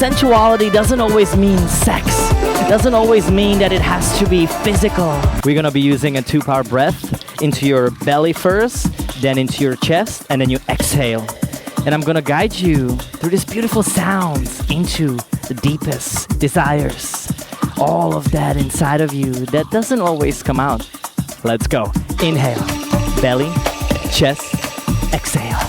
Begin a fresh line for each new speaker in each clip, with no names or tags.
Sensuality doesn't always mean sex. It doesn't always mean that it has to be physical. We're gonna be using a 2-part breath into your belly first, then into your chest, and then you exhale. And I'm gonna guide you through these beautiful sounds into the deepest desires. All of that inside of you that doesn't always come out. Let's go. Inhale, belly, chest, exhale.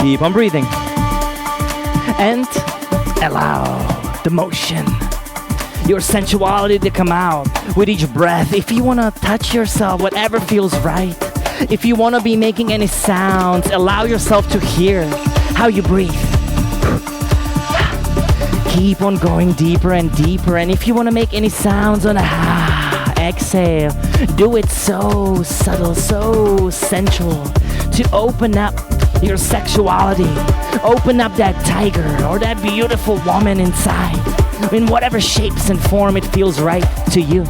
Keep on breathing. And allow the motion, your sensuality to come out with each breath. If you want to touch yourself, whatever feels right. If you want to be making any sounds, allow yourself to hear how you breathe. Keep on going deeper and deeper. And if you want to make any sounds on a exhale, do it so subtle, so sensual to open up your sexuality. Open up that tiger or that beautiful woman inside in whatever shapes and form it feels right to you.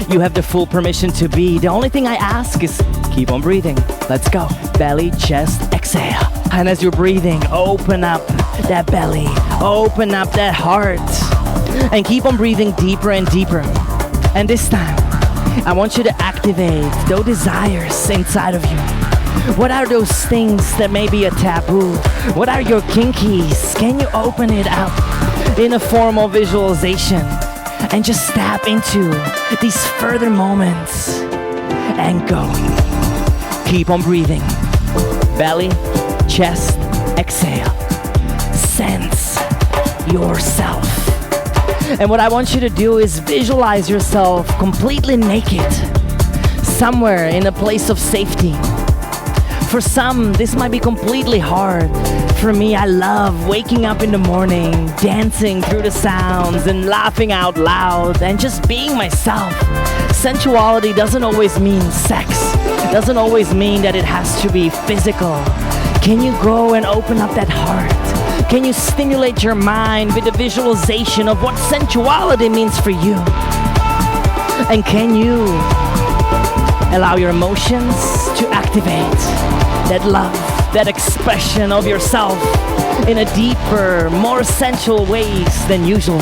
You have the full permission to be. The only thing I ask is keep on breathing. Let's go. Belly, chest, exhale. And as you're breathing, open up that belly, open up that heart, and keep on breathing deeper and deeper. And this time, I want you to activate those desires inside of you. What are those things that may be a taboo? What are your kinkies? Can you open it up in a form of visualization and just tap into these further moments and go? Keep on breathing. Belly, chest, exhale. Sense yourself. And what I want you to do is visualize yourself completely naked, somewhere in a place of safety. For some, this might be completely hard. For me, I love waking up in the morning, dancing through the sounds and laughing out loud and just being myself. Sensuality doesn't always mean sex. It doesn't always mean that it has to be physical. Can you go and open up that heart? Can you stimulate your mind with the visualization of what sensuality means for you? And can you allow your emotions to activate that love, that expression of yourself in a deeper, more sensual ways than usual?